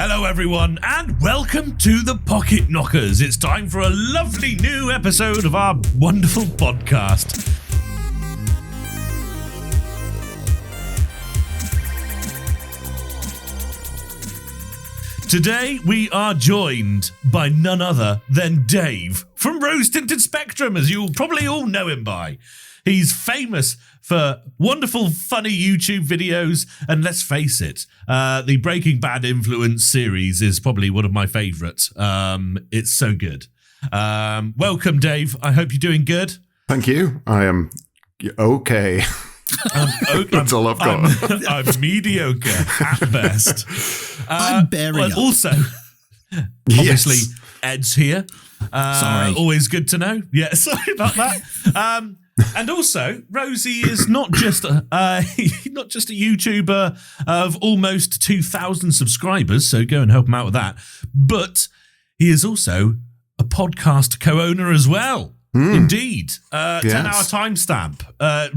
Hello everyone and welcome to the Pocket Knockers. It's time for a lovely new episode of our wonderful podcast. Today we are joined by none other than Dave from RoseTintedSpectrum, as you'll probably all know him by. He's famous for wonderful, funny YouTube videos, and let's face it, the Breaking Bad influence series is probably one of my favourites. It's so good. Welcome, Dave. I hope you're doing good. Thank you. I am okay. That's all I've got. I'm mediocre at best. I'm bearing up. Also, obviously, Yes. Ed's here. Sorry. Always good to know. Yeah, sorry about that. And also, Rosie is not just a YouTuber of almost 2,000 subscribers, so go and help him out with that. But he is also a podcast co-owner as well. Indeed. 10-hour timestamp.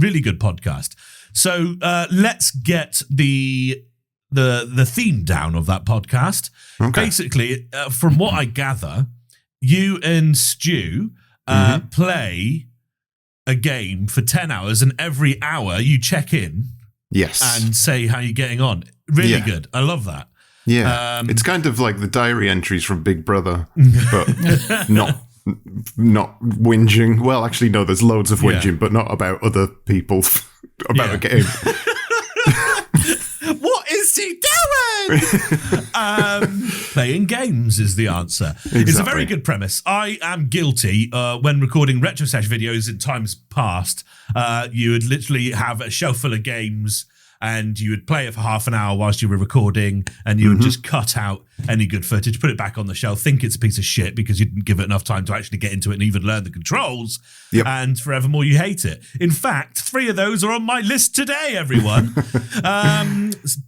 Really good podcast. So let's get the theme down of that podcast. Okay. Basically, from what I gather, you and Stu play a game for 10 hours, and every hour you check in and say how you're getting on. Really good. I love that. Yeah. It's kind of like the diary entries from Big Brother, but not whinging. Well, actually, no, there's loads of whinging, but not about other people, about a game. What is he doing? Playing games is the answer. Exactly. It's a very good premise. I am guilty when recording retro sesh videos in times past. You would literally have a shelf full of games and you would play it for half an hour whilst you were recording, and you would just cut out any good footage, put it back on the shelf, think it's a piece of shit because you didn't give it enough time to actually get into it and even learn the controls, and forevermore you hate it. In fact, 3 of those are on my list today, everyone.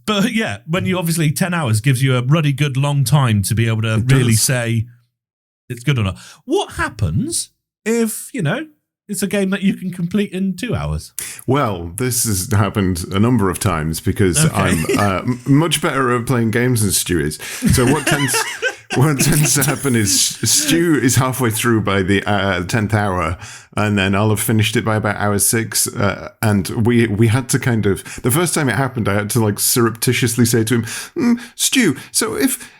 But yeah, when you obviously 10 hours gives you a ruddy good long time to be able to really say it's good or not. What happens if, it's a game that you can complete in 2 hours? Well, this has happened a number of times because I'm much better at playing games than Stu is. So what tends to happen is Stu is halfway through by the 10th hour, and then I'll have finished it by about hour 6. And we had to kind of, the first time it happened, I had to like surreptitiously say to him, Stu, so if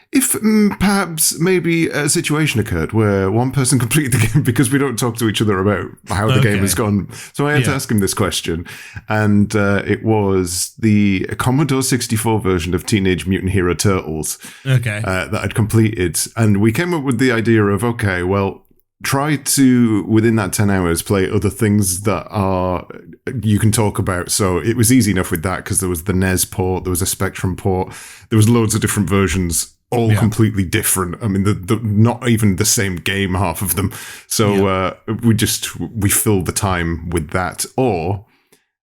perhaps maybe a situation occurred where one person completed the game, because we don't talk to each other about how the game has gone. So I had to ask him this question, and it was the Commodore 64 version of Teenage Mutant Hero Turtles that I'd completed. And we came up with the idea of, okay, well, try to, within that 10 hours, play other things that you can talk about. So it was easy enough with that because there was the NES port, there was a Spectrum port, there was loads of different versions, all completely different. I mean, the not even the same game, half of them. So we fill the time with that. Or,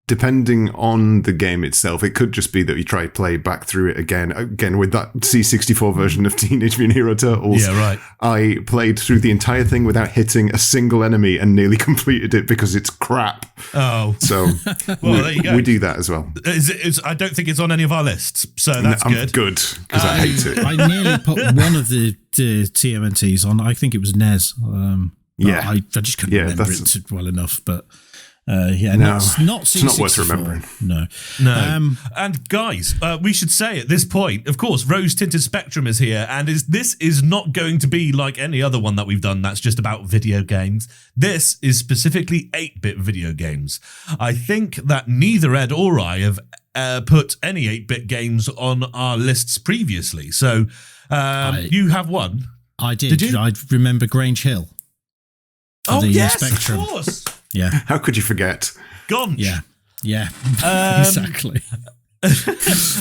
depending on the game itself, it could just be that we try to play back through it again with that C64 version of Teenage Mutant Hero Turtles. Yeah, right. I played through the entire thing without hitting a single enemy and nearly completed it because it's crap. Oh. So well, there you go. We do that as well. I don't think it's on any of our lists, so that's good. I'm good, because I hate it. I nearly put one of the TMNTs on. I think it was NES. I just couldn't remember it well enough, but... not C64. It's not worth remembering. No. And guys, we should say at this point, of course, RoseTintedSpectrum is here, and this is not going to be like any other one that we've done that's just about video games. This is specifically 8-bit video games. I think that neither Ed or I have put any 8-bit games on our lists previously. So you have one. I did. Did you? I remember Grange Hill. Spectrum. Of course. Yeah. How could you forget? Gonch. Yeah. Exactly.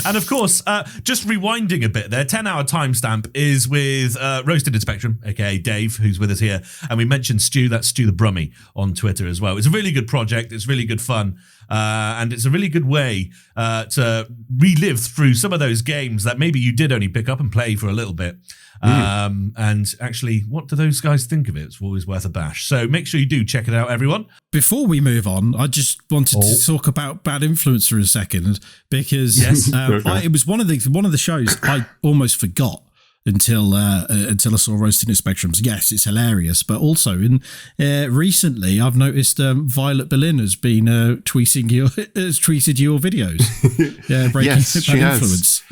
And of course, just rewinding a bit there, 10-hour timestamp is with RoseTintedSpectrum, aka Dave, who's with us here. And we mentioned Stu, that's Stu the Brummie on Twitter as well. It's a really good project. It's really good fun. And it's a really good way to relive through some of those games that maybe you did only pick up and play for a little bit. And actually, what do those guys think of it? It's always worth a bash. So make sure you do check it out, everyone. Before we move on, I just wanted to talk about Bad Influence for a second, because it was one of the shows I almost forgot until I saw RoseTintedSpectrum's. Yes, it's hilarious, but also recently I've noticed Violet Berlin has been tweeted your videos. Breaking yes, she influence. Has.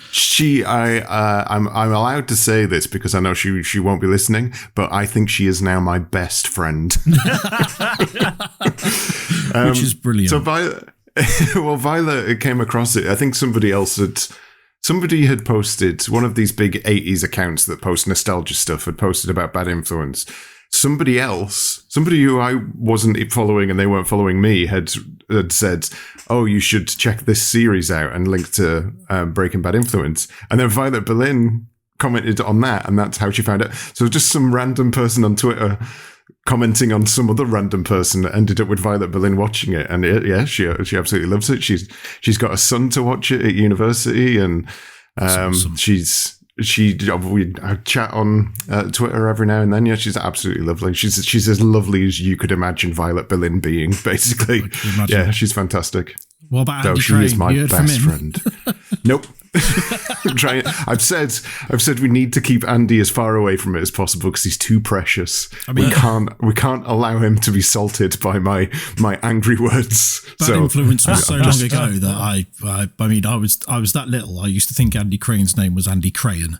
I'm allowed to say this because I know she won't be listening, but I think she is now my best friend, which is brilliant. So Violet came across it. I think somebody had posted, one of these big 80s accounts that post nostalgia stuff had posted about Bad Influence. Somebody who I wasn't following and they weren't following me had said, oh, you should check this series out, and linked to Breaking Bad Influence. And then Violet Berlin commented on that, and that's how she found it. So just some random person on Twitter commenting on some other random person that ended up with Violet Berlin watching it, and she absolutely loves it. She's got a son to watch it at university, and awesome. I chat on Twitter every now and then. Yeah, she's absolutely lovely. She's as lovely as you could imagine Violet Berlin being, basically. Yeah, she's fantastic. What about Andy She Crane? is my best friend. Nope. I've said we need to keep Andy as far away from it as possible because he's too precious. I mean, we can't allow him to be salted by my angry words. Bad Influence was so long ago that I was that little. I used to think Andy Crane's name was Andy Crayon.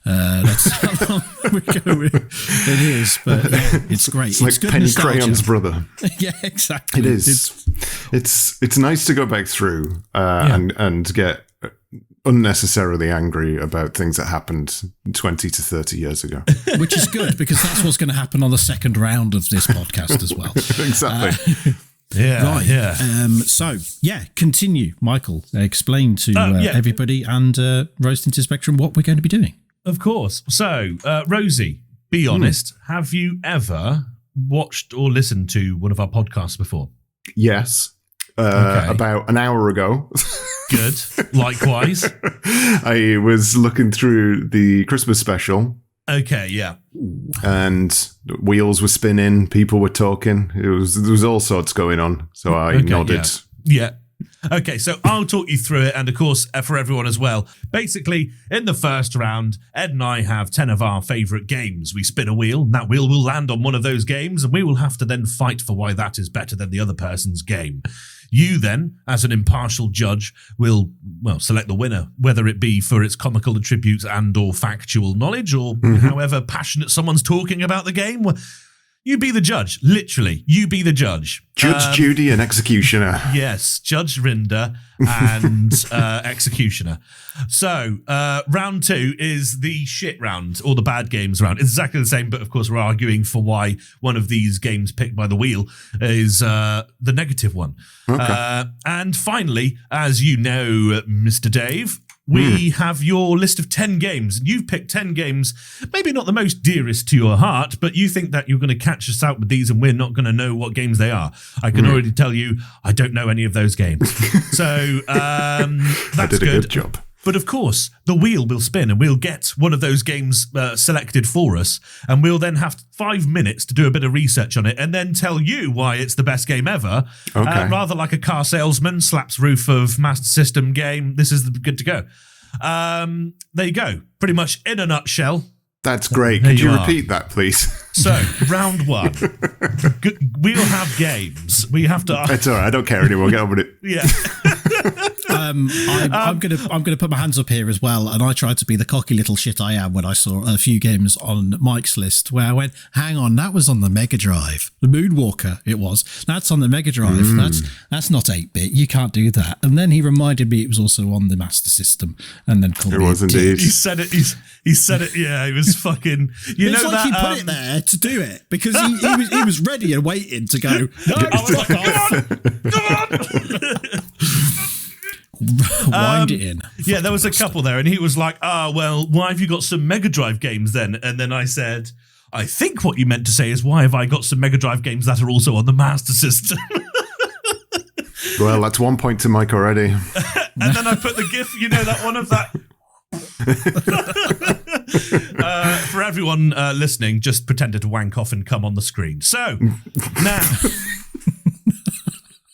That's how long ago it is, but yeah, it's great. It's like Penny nostalgia. Crayon's brother. Yeah, exactly. It is. It's nice to go back through and get unnecessarily angry about things that happened 20 to 30 years ago. Which is good, because that's what's going to happen on the second round of this podcast as well. Exactly. So, continue, Michael. Explain to everybody and RoseTintedSpectrum what we're going to be doing. Of course. So, Rosie, be honest. Have you ever watched or listened to one of our podcasts before? Yes. About an hour ago. Good. Likewise. I was looking through the Christmas special. Okay, yeah. And wheels were spinning, people were talking. There was all sorts going on. So I nodded. Yeah. Okay, so I'll talk you through it, and of course, for everyone as well. Basically, in the first round, Ed and I have 10 of our favourite games. We spin a wheel, and that wheel will land on one of those games, and we will have to then fight for why that is better than the other person's game. You then, as an impartial judge, will, select the winner, whether it be for its comical attributes and or factual knowledge, or however passionate someone's talking about the game. You be the judge, literally. You be the judge. Judge Judy and Executioner. Yes, Judge Rinder and Executioner. So, round 2 is the shit round, or the bad games round. It's exactly the same, but of course we're arguing for why one of these games picked by the wheel is the negative one. Okay. And finally, as you know, Mr. Dave, we have your list of 10 games, and you've picked 10 games, maybe not the most dearest to your heart, but you think that you're going to catch us out with these and we're not going to know what games they are. I can already tell you, I don't know any of those games. So that's I did a good job. But of course, the wheel will spin and we'll get one of those games selected for us, and we'll then have 5 minutes to do a bit of research on it and then tell you why it's the best game ever. Okay. Rather like a car salesman slaps roof of Master System game. This is good to go. There you go. Pretty much in a nutshell. That's great. Could you repeat that, please? So, round 1. We'll have games. We have to... It's all right. I don't care anymore. Get on with it. Yeah. I'm gonna put my hands up here as well, and I tried to be the cocky little shit I am when I saw a few games on Mike's list where I went, hang on, that was on the Mega Drive, the Moonwalker. It was. That's on the Mega Drive. That's not 8-bit. You can't do that. And then he reminded me it was also on the Master System, and then called it was indeed. He said it. He said it. Yeah, he was fucking. It's like he put it there to do it because he was ready and waiting to go. No, I was like, come on. Wind it in. Yeah, there was a couple there, and he was like, well, why have you got some Mega Drive games then? And then I said, I think what you meant to say is, why have I got some Mega Drive games that are also on the Master System? Well, that's 1 point to Mike already. And then I put the GIF, that one of that. For everyone listening, just pretended to wank off and come on the screen. So, now...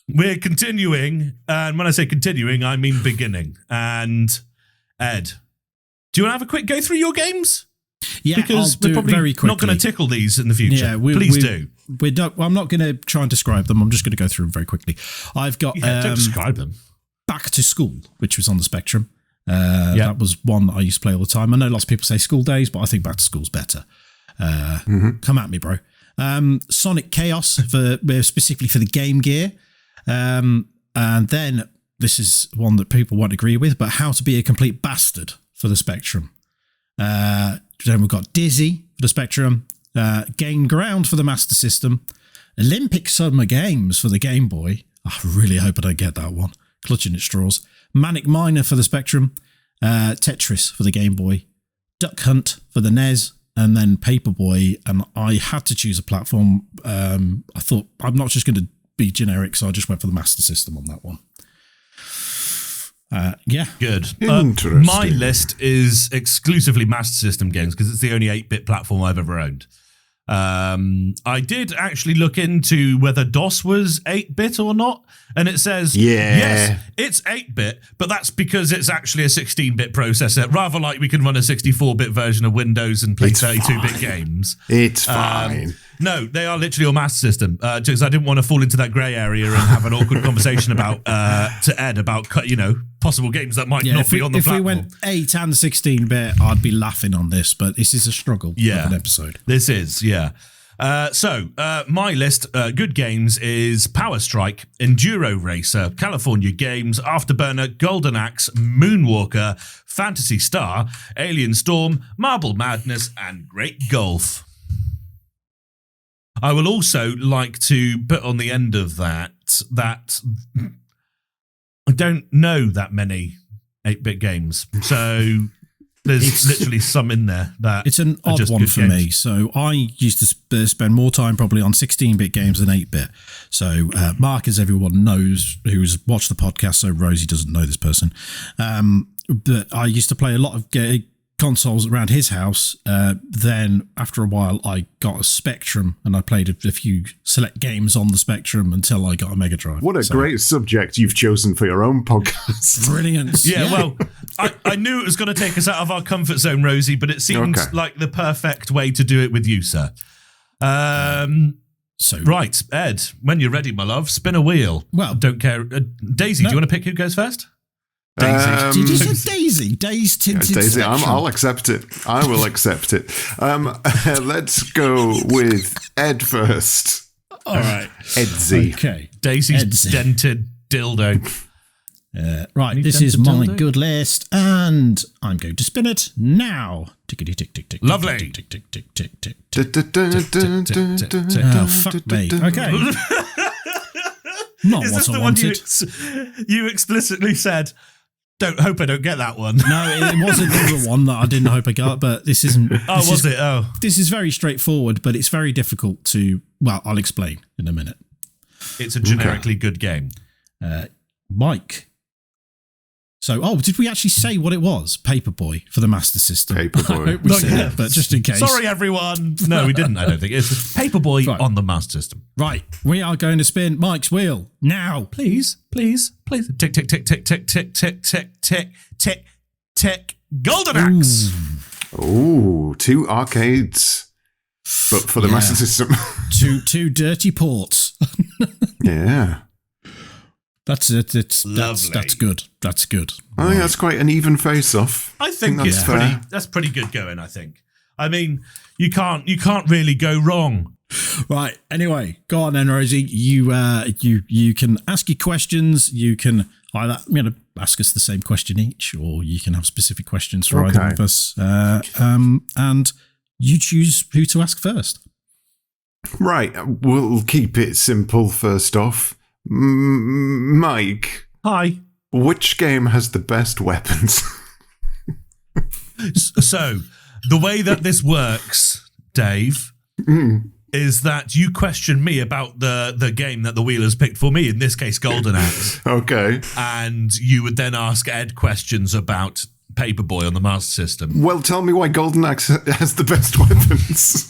We're continuing, and when I say continuing, I mean beginning. And Ed, do you want to have a quick go through your games? Yeah, because I'll do we're it probably very quickly. not going to tickle these in the future. Yeah, Please do. I'm not going to try and describe them. I'm just going to go through them very quickly. I've got Don't describe them. Back to School, which was on the Spectrum. That was one that I used to play all the time. I know lots of people say School Days, but I think Back to School's better. Come at me, bro. Sonic Chaos, specifically for the Game Gear. And then, this is one that people won't agree with, but How to Be a Complete Bastard for the Spectrum. Then we've got Dizzy for the Spectrum. Gain Ground for the Master System. Olympic Summer Games for the Game Boy. I really hope I don't get that one. Clutching at straws. Manic Miner for the Spectrum. Tetris for the Game Boy. Duck Hunt for the NES. And then Paperboy. And I had to choose a platform. I thought, I'm not just going to be generic, so I just went for the Master System on that one. Good. Interesting. My list is exclusively Master System games because it's the only 8-bit platform I've ever owned. I did actually look into whether DOS was 8-bit or not, and it says yes, it's 8-bit, but that's because it's actually a 16-bit processor, rather like we can run a 64-bit version of Windows and play 32-bit games. It's fine. No, they are literally your Master System. Because I didn't want to fall into that grey area and have an awkward conversation about to Ed about possible games that might not be on the platform. If we went 8 and 16-bit, I'd be laughing on this, but this is a struggle of an episode. This is, yeah. So, my list, good games, is Power Strike, Enduro Racer, California Games, Afterburner, Golden Axe, Moonwalker, Fantasy Star, Alien Storm, Marble Madness, and Great Golf. I will also like to put on the end of that I don't know that many 8-bit games. So there's literally some in there that it's an odd one for me. So I used to spend more time probably on 16-bit games than 8-bit. So Mark, as everyone knows, who's watched the podcast, so Rosie doesn't know this person, but I used to play a lot of consoles around his house. Then after a while I got a Spectrum and I played a few select games on the Spectrum until I got a Mega Drive. What a great subject you've chosen for your own podcast. Brilliant. Yeah, well, I knew it was going to take us out of our comfort zone, Rosie, but it seemed like the perfect way to do it with you, sir. Right, Ed, when you're ready, my love, spin a wheel. Well, don't care. Daisy, do you want to pick who goes first? Daisy. Did you say Daisy? Tinted Daisy, Spectrum. I'll accept it. I will accept it. Let's go with Ed first. All right. Edsy. Okay. Daisy's dented dildo. Right, this is my good list, and I'm going to spin it now. Tickety tick tick tick. Lovely. Tick tick tick tick tick tick. Oh, fuck me. Okay. Not what I wanted. You explicitly said, hope I don't get that one. No, it wasn't the other one that I didn't hope I got, but this isn't. This is very straightforward, but it's very difficult to. Well, I'll explain in a minute. It's a generically good game. Mike. So, did we actually say what it was? Paperboy for the Master System. Paperboy. I hope we said it, but just in case. Sorry, everyone. No, we didn't, I don't think. It's Paperboy on the Master System. Right. We are going to spin Mike's wheel now. Please. Tick, tick, tick, tick, tick, tick, tick, tick, tick, tick, tick. Golden Axe. Ooh, 2 arcades. But for the Master System. two dirty ports. Yeah. That's it. That's good. That's good. I think that's quite an even face-off. I think it's that's pretty good going, I think. I mean, you can't really go wrong. Right. Anyway, go on then, Rosie. You can ask your questions. You can either ask us the same question each, or you can have specific questions for either of us. And you choose who to ask first. Right. We'll keep it simple first off. Mike. Hi. Which game has the best weapons? So, the way that this works, Dave, is that you question me about the game that the Wheelers picked for me, in this case, Golden Axe. Okay. And you would then ask Ed questions about Paperboy on the Master System. Well, tell me why Golden Axe has the best weapons.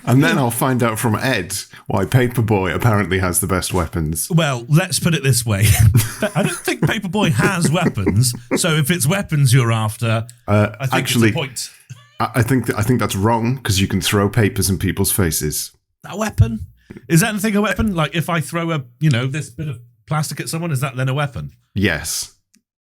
And then I'll find out from Ed why Paperboy apparently has the best weapons. Well, let's put it this way. I don't think Paperboy has weapons, so if it's weapons you're after, I think it's a point. I think that's wrong because you can throw papers in people's faces. A weapon? Is anything a weapon? Like if I throw this bit of plastic at someone, is that then a weapon? Yes.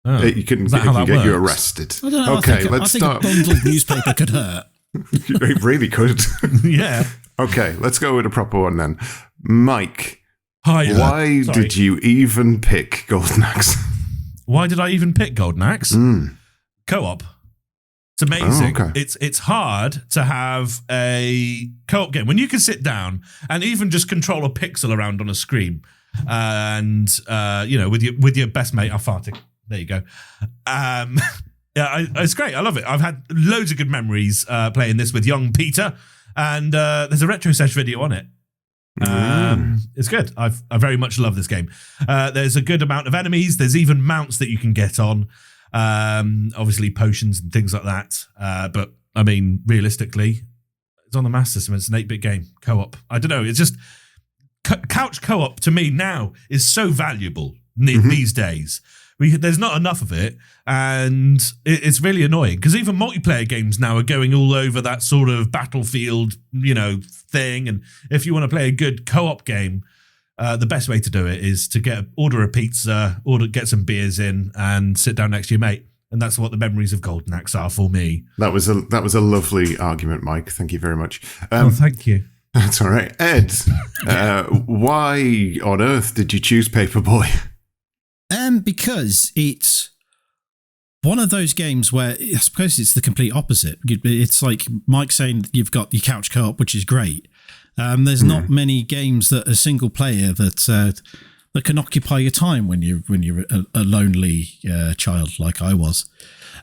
Oh, It can get you arrested. I don't know. Okay, I let's think start. a bundled newspaper could hurt. It really could. Yeah. Okay, let's go with a proper one then. Mike, Hi. why did you even pick Golden Axe? Why did I even pick Golden Axe? Co-op. It's amazing. Oh, okay. It's hard to have a co-op game when you can sit down and even just control a pixel around on a screen, and with your best mate. I'm farting. There you go. Yeah, it's great. I love it. I've had loads of good memories playing this with young Peter, and there's a retro sesh video on it. It's good. I very much love this game. There's a good amount of enemies. There's even mounts that you can get on. Obviously potions and things like that. But I mean, realistically, it's on the Master System. It's an 8-bit game. Co-op. I don't know. It's just couch co-op to me now is so valuable these days. There's not enough of it, and it's really annoying because even multiplayer games now are going all over that sort of Battlefield, thing. And if you want to play a good co-op game, the best way to do it is to order a pizza, get some beers in, and sit down next to your mate. And that's what the memories of Golden Axe are for me. That was a lovely argument, Mike. Thank you very much. Thank you. That's all right, Ed. Why on earth did you choose Paperboy? Because it's one of those games where I suppose it's the complete opposite. It's like Mike saying you've got your couch co-op, which is great. There's not many games that are single player that can occupy your time when you're a lonely child like I was.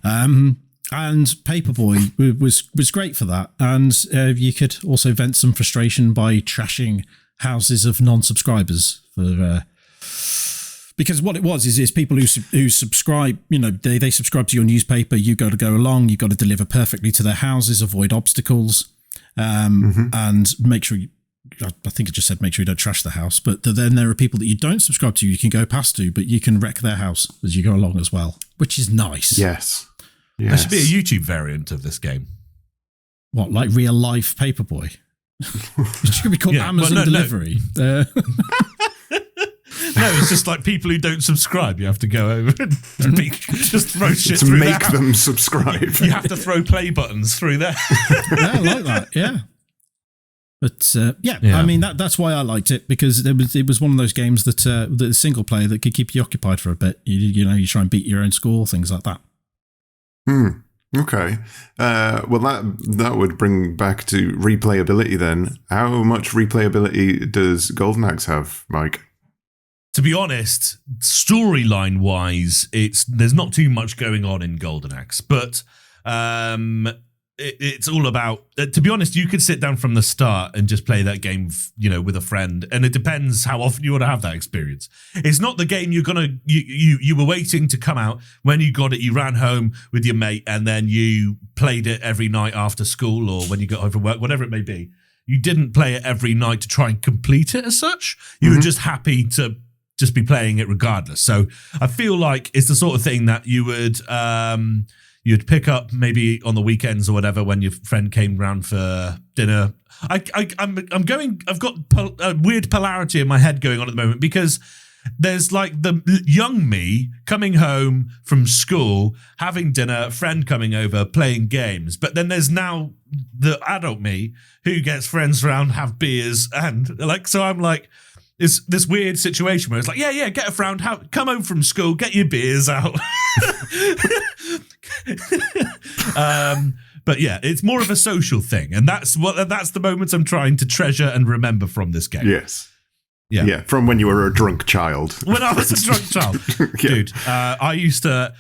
And Paperboy was great for that. And you could also vent some frustration by trashing houses of non-subscribers for. Because what it was is people who subscribe, they subscribe to your newspaper. You got to go along. You got to deliver perfectly to their houses, avoid obstacles, and make sure. I think it just said make sure you don't trash the house. But then there are people that you don't subscribe to. You can go past to, but you can wreck their house as you go along as well, which is nice. Yes. There should be a YouTube variant of this game. What, like real life Paperboy? It should be called Amazon Delivery. No, it's just like people who don't subscribe. You have to go over and just throw shit to through make them subscribe. You have to throw play buttons through there. Yeah, I like that. Yeah, but I mean that's why I liked it, because it was one of those games that the single player that could keep you occupied for a bit. You try and beat your own score, things like that. Okay. Well, that would bring back to replayability then. How much replayability does Golden Axe have, Mike? To be honest, storyline-wise, there's not too much going on in Golden Axe, but it's all about. To be honest, you could sit down from the start and just play that game, with a friend, and it depends how often you want to have that experience. It's not the game you were waiting to come out. When you got it, you ran home with your mate, and then you played it every night after school or when you got home from work, whatever it may be. You didn't play it every night to try and complete it as such. You were just happy to just be playing it regardless. So I feel like it's the sort of thing that you would you'd pick up maybe on the weekends or whatever when your friend came round for dinner. I've got a weird polarity in my head going on at the moment, because there's like the young me coming home from school, having dinner, friend coming over, playing games. But then there's now the adult me who gets friends around, have beers, and so I'm like, it's this weird situation where it's like, yeah, get a friend, come home from school, get your beers out. But yeah, it's more of a social thing, and that's the moments I'm trying to treasure and remember from this game. Yes. Yeah. From when you were a drunk child. When I was a drunk child. Yeah. Dude, I used to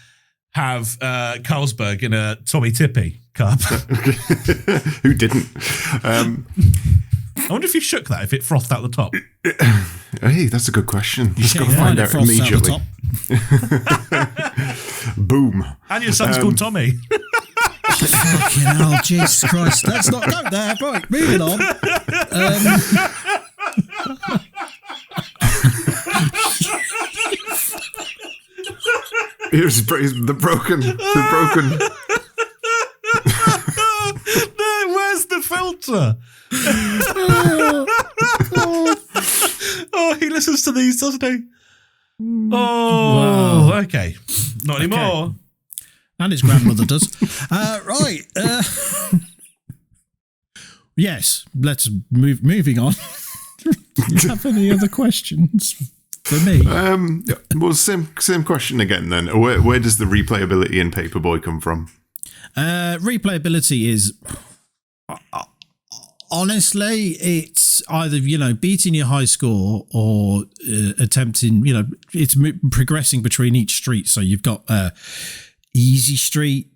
have Carlsberg in a Tommy Tippy cup. Who didn't? I wonder if you shook that, if it frothed out the top. Hey, that's a good question. Let's go Yeah, find out immediately. Boom. And your son's called Tommy. Fucking hell, Jesus Christ. Let's not go there. Right, moving on. Here's the broken. answer. Oh, he listens to these, doesn't he? Oh, wow. Okay. Not anymore. Okay. And his grandmother does. Right. Yes, let's moving on. Do you have any other questions for me? Well, same question again then. Where does the replayability in Paperboy come from? Replayability is... honestly, it's either, beating your high score or attempting, it's progressing between each street. So you've got easy street,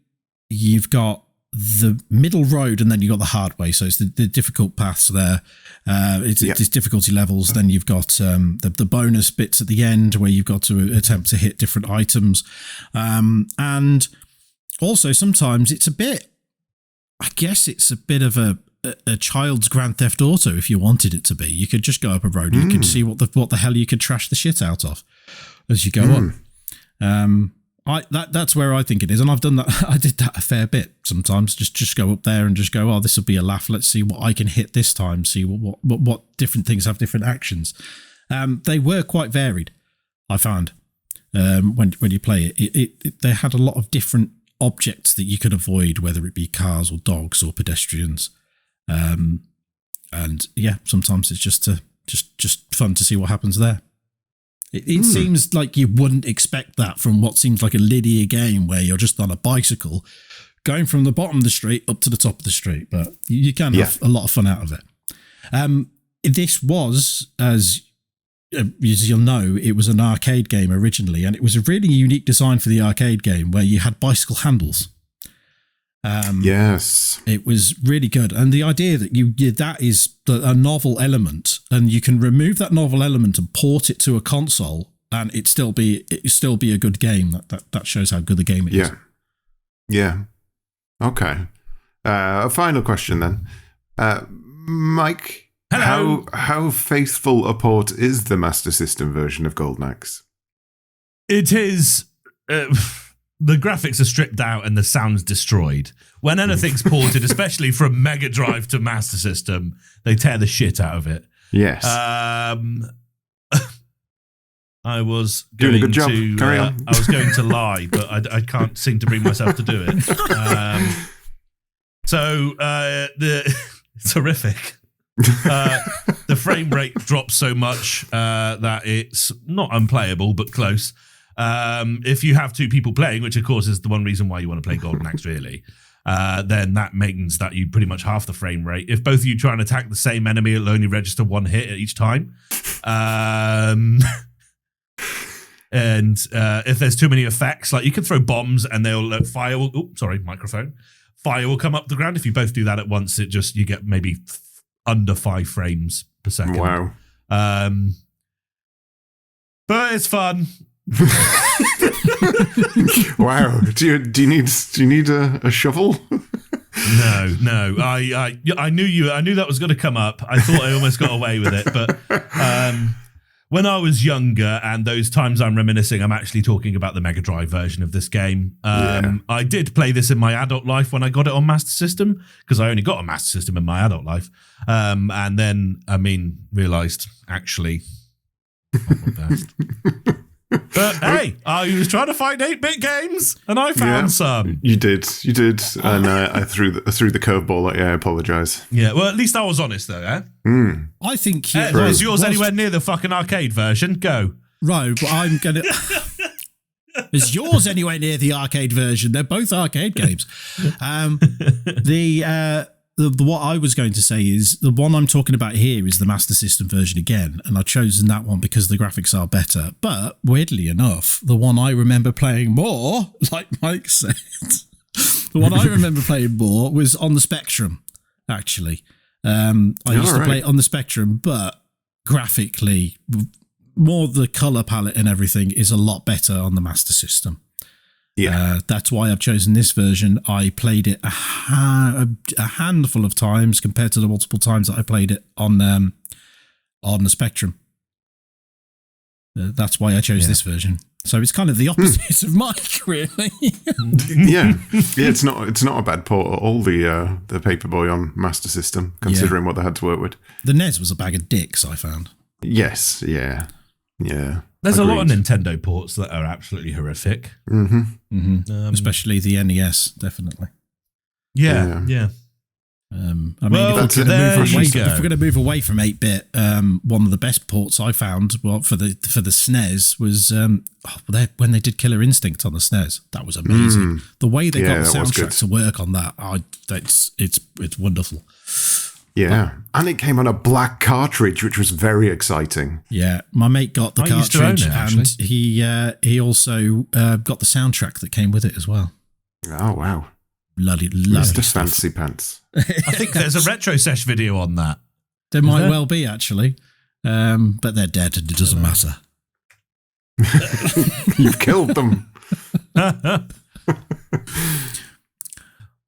you've got the middle road, and then you've got the hard way. So it's the difficult paths there. It's difficulty levels. Then you've got the bonus bits at the end where you've got to attempt to hit different items. And also sometimes it's a bit, I guess it's a bit of a child's Grand Theft Auto if you wanted it to be. You could just go up a road and you could see what the hell you could trash the shit out of as you go on. That's where I think it is, and I've done that. I did that a fair bit sometimes. Just go up there and just go, oh, this will be a laugh. Let's see what I can hit this time. See what different things have different actions. They were quite varied, I found. When you play it, they had a lot of different objects that you could avoid, whether it be cars or dogs or pedestrians. And yeah, sometimes it's just fun to see what happens there. It seems like you wouldn't expect that from what seems like a linear game where you're just on a bicycle going from the bottom of the street up to the top of the street, but you can have a lot of fun out of it. This was, as you'll know, it was an arcade game originally, and it was a really unique design for the arcade game where you had bicycle handles. Yes, it was really good, and the idea that that is a novel element, and you can remove that novel element and port it to a console, and it still be a good game. That shows how good the game is. Yeah. Okay. A final question then, Mike. Hello. How faithful a port is the Master System version of Golden Axe? It is. The graphics are stripped out and the sound's destroyed. When anything's ported, especially from Mega Drive to Master System, they tear the shit out of it. Yes. I was doing a good job. Carry on. I was going to lie, but I can't seem to bring myself to do it. It's horrific. The frame rate drops so much that it's not unplayable, but close. If you have two people playing, which of course is the one reason why you want to play Golden Axe, really, then that means that you pretty much half the frame rate. If both of you try and attack the same enemy, it'll only register one hit at each time. And if there's too many effects, like you can throw bombs and they'll fire will come up the ground. If you both do that at once, you get maybe under 5 frames per second. Wow. But it's fun. Wow. Do you need a shovel? No. I knew that was going to come up. I thought I almost got away with it, but when I was younger, and those times I'm reminiscing, I'm actually talking about the Mega Drive version of this game. I did play this in my adult life when I got it on Master System, because I only got a Master System in my adult life, and then realised actually not the best. But hey, I was trying to find 8-bit games, and I found some. You did, and I threw the curveball at you. I apologise. Yeah, well, at least I was honest, though. Eh? I think was yours anywhere near the fucking arcade version? Go. Right, but I'm gonna. Is yours anywhere near the arcade version? They're both arcade games. What I was going to say is the one I'm talking about here is the Master System version again, and I've chosen that one because the graphics are better. But weirdly enough, the one I remember playing more, like Mike said, the one I remember playing more was on the Spectrum, actually. I used to play it on the Spectrum, but graphically, more the colour palette and everything is a lot better on the Master System. Yeah, that's why I've chosen this version. I played it a handful of times compared to the multiple times that I played it on the Spectrum. That's why I chose this version. So it's kind of the opposite of Mike, really. Yeah, it's not a bad port. All the Paperboy on Master System, considering what they had to work with. The NES was a bag of dicks, I found. Yes, yeah. There's a lot of Nintendo ports that are absolutely horrific. Especially the NES, definitely. Yeah. I mean, Well, if we're there you go. going to move away from 8-bit, one of the best ports I found for the SNES was when they did Killer Instinct on the SNES. That was amazing. The way they got the soundtrack to work on that, it's wonderful. Yeah, and it came on a black cartridge, which was very exciting. Yeah, my mate got the I used to own cartridge, it, actually. and he also got the soundtrack that came with it as well. Oh, wow. Bloody Mr. Fancy Pants. I think there's a Retro Sesh video on that. There might well be, actually. But they're dead and it doesn't matter. You've killed them.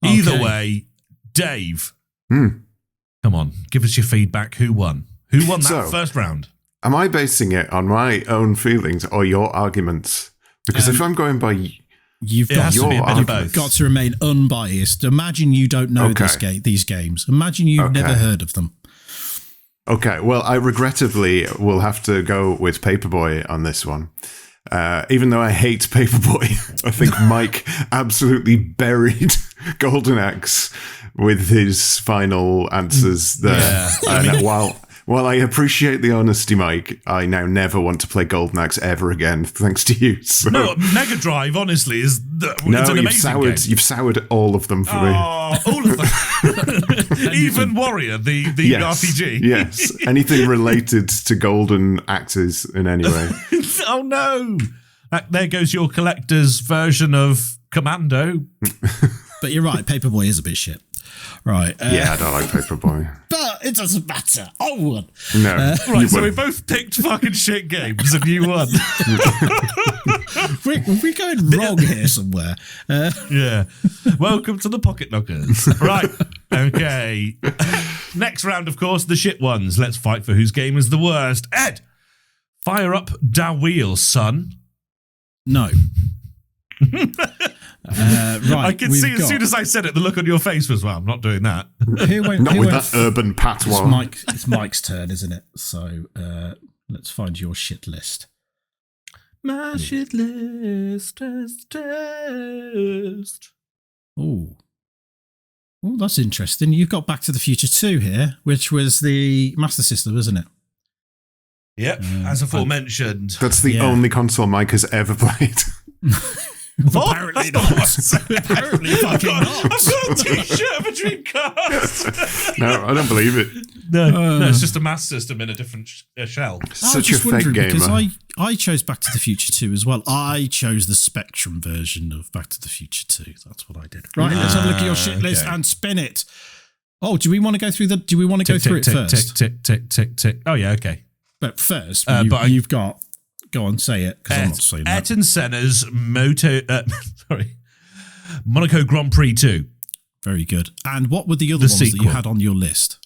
Either way, Dave, come on, give us your feedback. Who won? Who won that first round? Am I basing it on my own feelings or your arguments? Because if I'm going by... You've got to remain unbiased. Imagine you don't know these games. Imagine you've never heard of them. Okay, well, I regrettably will have to go with Paperboy on this one. Even though I hate Paperboy, I think Mike absolutely buried Golden Axe with his final answers there. Yeah. While I appreciate the honesty, Mike, I now never want to play Golden Axe ever again, thanks to you. So. No, Mega Drive, honestly, it's an amazing game. You've soured all of them for me. All of them. Even Warrior, the RPG. Yes, anything related to Golden Axes in any way. Oh, no. There goes your collector's version of Commando. But you're right, Paperboy is a bit shit. Right. Yeah, I don't like Paperboy. But it doesn't matter. I won. No. Right, so we both picked fucking shit games and you won. We're going wrong here somewhere. Yeah. Welcome to the Pocket Knockers. Right. Okay. Next round, of course, the shit ones. Let's fight for whose game is the worst. Ed, fire up da wheel, son. No. Right, I can see as soon as I said it, the look on your face was, well, I'm not doing that. Not with that urban patois. It's Mike's turn, isn't it? So let's find your shit list. My shit list is test. Oh, that's interesting. You've got Back to the Future 2 here, which was the Master System, wasn't it? Yep, as aforementioned. That's the only console Mike has ever played. Apparently not. Apparently fucking not. I've got a t-shirt of a Dreamcast. No, I don't believe it. No, it's just a Master System in a different shell. Such a fake gamer. Because I chose Back to the Future 2 as well. I chose the Spectrum version of Back to the Future 2. That's what I did. Right, let's have a look at your shit list and spin it. Oh, do we want to go through it first? Tick. Oh yeah, okay. But first, you've got. Go on, say it, because I'm not saying that. Ayrton Senna's Monaco Grand Prix 2. Very good. And what were the other ones that you had on your list?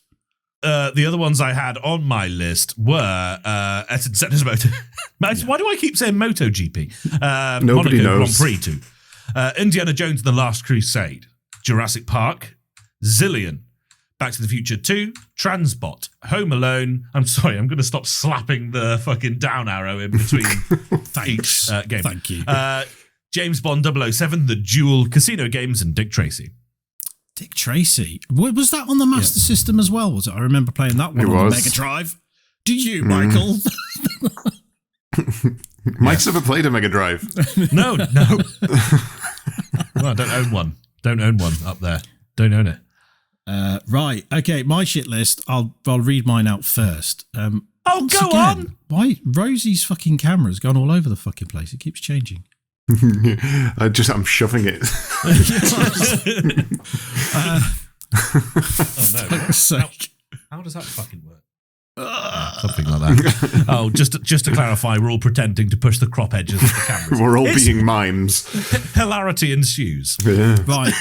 The other ones I had on my list were Ayrton Senna's Moto. Why do I keep saying MotoGP? Nobody Monaco knows. Grand Prix 2. Indiana Jones and the Last Crusade. Jurassic Park. Zillion. Back to the Future 2, Transbot, Home Alone. I'm sorry, I'm going to stop slapping the fucking down arrow in between each game. Thank you. James Bond 007, The Duel, Casino Games, and Dick Tracy. Dick Tracy. Was that on the Master System as well? Was it? I remember playing that one on the Mega Drive. Do you, Michael? Mike's never played a Mega Drive. No. Well, I don't own one. Don't own one up there. Don't own it. Right. Okay. My shit list. I'll read mine out first. Go on. Why Rosie's fucking camera's gone all over the fucking place? It keeps changing. I'm shoving it. Oh no! How does that fucking work? Something like that. Oh, just to clarify, we're all pretending to push the crop edges of the cameras. We're all being mimes. Hilarity ensues. Yeah. Right.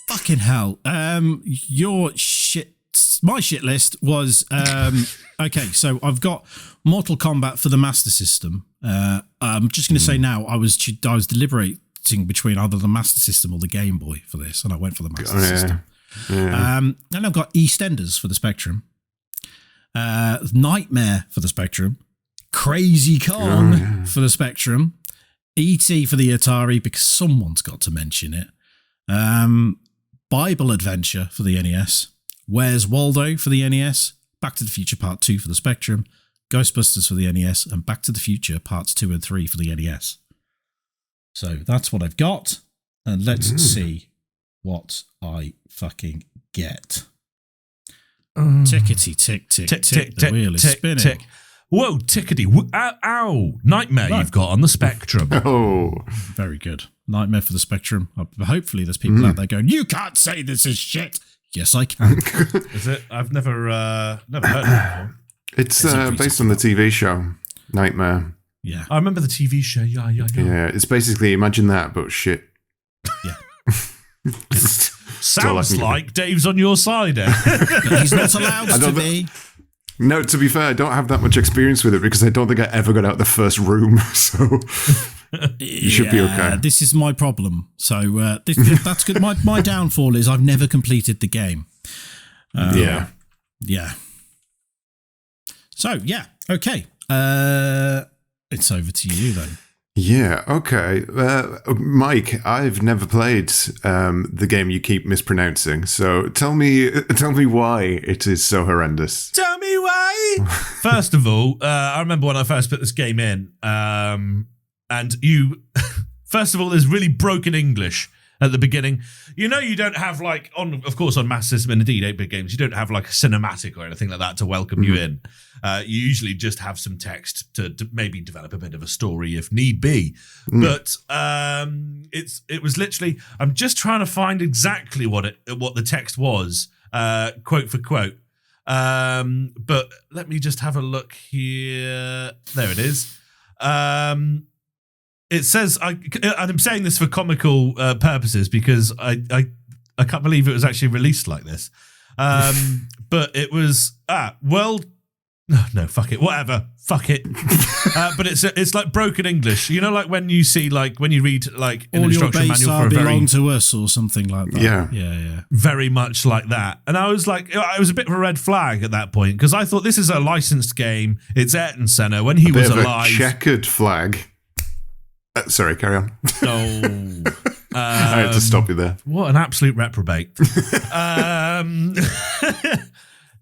Fucking hell. Your shit My shit list was okay. So I've got Mortal Kombat for the Master System. I'm just going to say now, I was deliberating between either the Master System or the Game Boy for this, and I went for the Master System. Yeah. Then I've got EastEnders for the Spectrum, Nightmare for the Spectrum, Crazy Kong for the Spectrum, E.T. for the Atari because someone's got to mention it, Bible Adventure for the NES, Where's Waldo for the NES, Back to the Future Part 2 for the Spectrum, Ghostbusters for the NES, and Back to the Future Parts 2 and 3 for the NES. So that's what I've got, and let's see what I fucking get. Tickety tick tick tick tick. The wheel is spinning. Tick. Whoa, tickety! Ow! Nightmare you've got on the Spectrum. Very good. Nightmare for the Spectrum. Hopefully, there's people out there going, "You can't say this is shit." Yes, I can. Is it? I've never heard of it before. It's based on the TV show Nightmare. Yeah, I remember the TV show. Yeah. Yeah, it's basically imagine that, but shit. Yeah. Sounds like Dave's on your side. He's not allowed to be. No, to be fair, I don't have that much experience with it because I don't think I ever got out the first room. So you should be okay. This is my problem. So that's good. My downfall is I've never completed the game. Yeah. So okay. It's over to you then. Yeah, okay. Mike, I've never played the game you keep mispronouncing, so tell me why it is so horrendous. Tell me why! First of all, I remember when I first put this game in, and you... First of all, there's really broken English at the beginning. You know you don't have, like, on Master System and indeed 8-bit games, you don't have, like, a cinematic or anything like that to welcome you in. You usually just have some text to maybe develop a bit of a story if need be. But it was literally, I'm just trying to find exactly what the text was, quote for quote. But let me just have a look here. There it is. It says, and I'm saying this for comical purposes because I can't believe it was actually released like this. But it was, no, fuck it, whatever, fuck it. But it's like broken English. You know, like when you see, like when you read like an instruction manual for a belong to us or something like that. Yeah. Very much like that. And I was like, it was a bit of a red flag at that point because I thought this is a licensed game. It's Ayrton Senna when he was alive. A checkered flag. Sorry, carry on. No. I had to stop you there. What an absolute reprobate.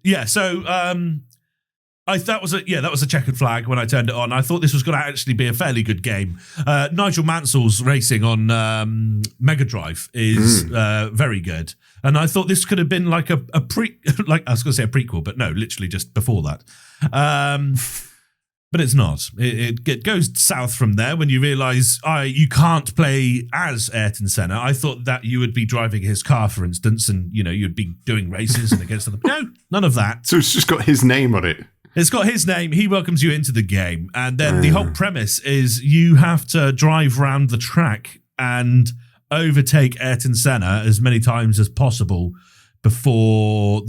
Yeah, so that was a checkered flag when I turned it on. I thought this was going to actually be a fairly good game. Nigel Mansell's racing on Mega Drive is very good. And I thought this could have been like like I was going to say a prequel, but no, literally just before that. But it's not. It goes south from there when you realise you can't play as Ayrton Senna. I thought that you would be driving his car, for instance, and you'd be doing races and against them. No, none of that. So it's just got his name on it. It's got his name. He welcomes you into the game, and then the whole premise is you have to drive around the track and overtake Ayrton Senna as many times as possible before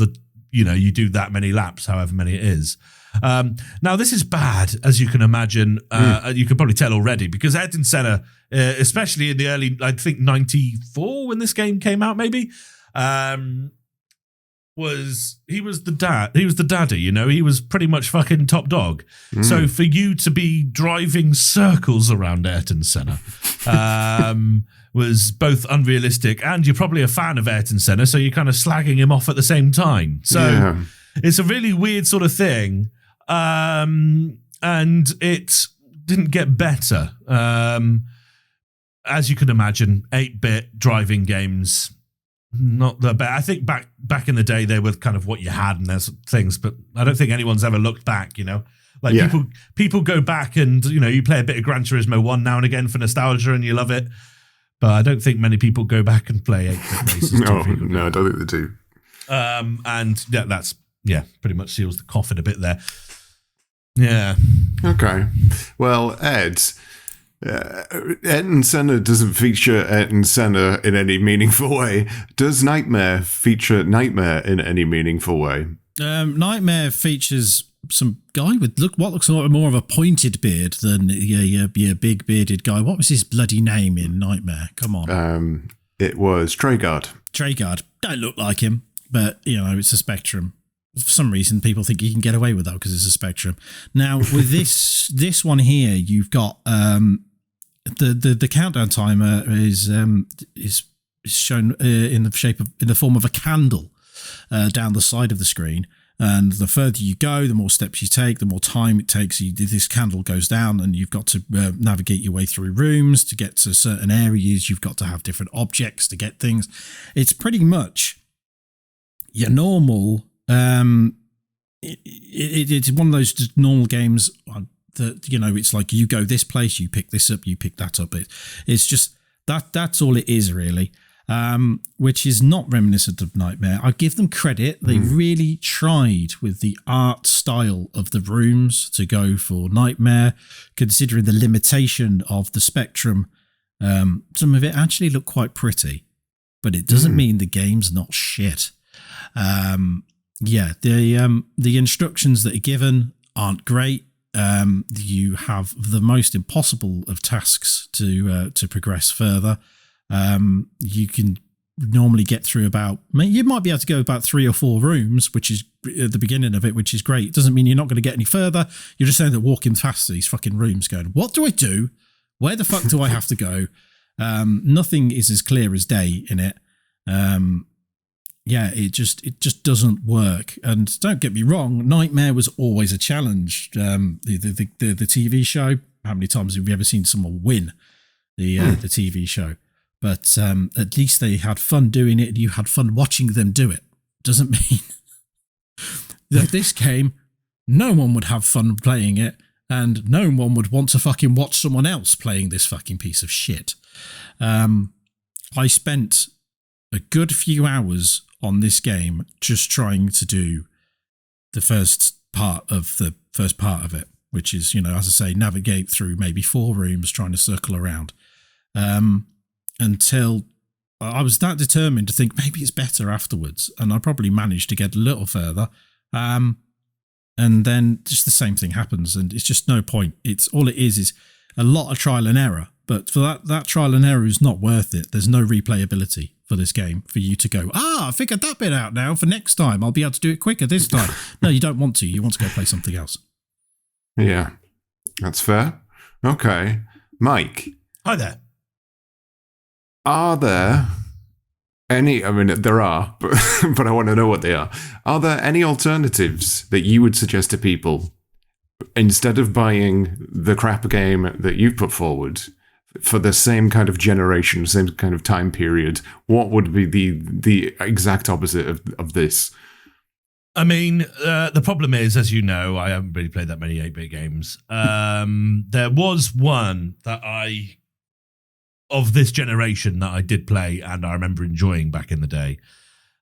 you do that many laps, however many it is. Now, this is bad, as you can imagine. You can probably tell already, because Ayrton Senna, especially in the early, I think, 94 when this game came out, maybe, he was the dad. He was the daddy, He was pretty much fucking top dog. So for you to be driving circles around Ayrton Senna was both unrealistic, and you're probably a fan of Ayrton Senna, so you're kind of slagging him off at the same time. So it's a really weird sort of thing. And it didn't get better. As you can imagine, 8-bit driving games, not the best. I think back in the day, they were kind of what you had and there's things, but I don't think anyone's ever looked back, Like people go back and, you play a bit of Gran Turismo 1 now and again for nostalgia and you love it. But I don't think many people go back and play 8-bit races. No, I don't think they do. And that's pretty much seals the coffin a bit there. Yeah. Okay. Well, Ed, Ayrton Senna doesn't feature Ayrton Senna in any meaningful way. Does Nightmare feature Nightmare in any meaningful way? Nightmare features some guy with what looks like more of a pointed beard than your big bearded guy. What was his bloody name in Nightmare? Come on. It was Treguard. Treguard. Don't look like him, but it's a Spectrum. For some reason, people think you can get away with that because it's a Spectrum. Now, with this one here, you've got the countdown timer is shown in the form of a candle down the side of the screen. And the further you go, the more steps you take, the more time it takes. This candle goes down, and you've got to navigate your way through rooms to get to certain areas. You've got to have different objects to get things. It's pretty much your normal. It's one of those normal games that it's like you go this place, you pick this up, you pick that up. It's just that's all it is really. Which is not reminiscent of Nightmare. I give them credit. They really tried with the art style of the rooms to go for Nightmare, considering the limitation of the Spectrum. Some of it actually looked quite pretty, but it doesn't mean the game's not shit. The instructions that are given aren't great. You have the most impossible of tasks to progress further. You can normally get through you might be able to go about 3 or 4 rooms, which is at the beginning of it, which is great. It doesn't mean you're not going to get any further. You're just saying that walking past these fucking rooms going, what do I do? Where the fuck do I have to go? Nothing is as clear as day in it. It just doesn't work. And don't get me wrong, Nightmare was always a challenge. The TV show, how many times have you ever seen someone win the TV show? But at least they had fun doing it, and you had fun watching them do it. Doesn't mean that this game, no one would have fun playing it, and no one would want to fucking watch someone else playing this fucking piece of shit. I spent a good few hours on this game just trying to do the first part of it, which is, as I say, navigate through maybe 4 rooms, trying to circle around. Until I was that determined to think maybe it's better afterwards, and I probably managed to get a little further, and then just the same thing happens, and it's just no point. It's all it is a lot of trial and error, but for that trial and error is not worth it. There's no replayability for this game for you to go, I figured that bit out now. For next time, I'll be able to do it quicker this time. No, you don't want to. You want to go play something else. Yeah, that's fair. Okay, Mike. Hi there. Are there any, there are, but I want to know what they are. Are there any alternatives that you would suggest to people instead of buying the crap game that you've put forward for the same kind of generation, same kind of time period? What would be the exact opposite of this? The problem is, as you know, I haven't really played that many 8-bit games. There was one that of this generation that I did play and I remember enjoying back in the day.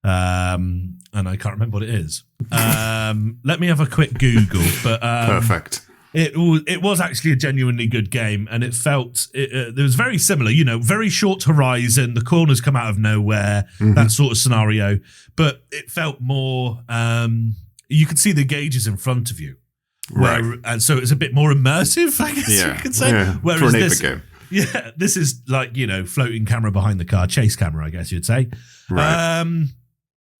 And I can't remember what it is. Let me have a quick Google. But Perfect. It was actually a genuinely good game, and it felt it was very similar. Very short horizon. The corners come out of nowhere. That sort of scenario. But it felt more. You could see the gauges in front of you, and so it's a bit more immersive, I guess you could say. Yeah. Whereas for an 8-bit game. Yeah, this is like, floating camera behind the car, chase camera, I guess you'd say. Right.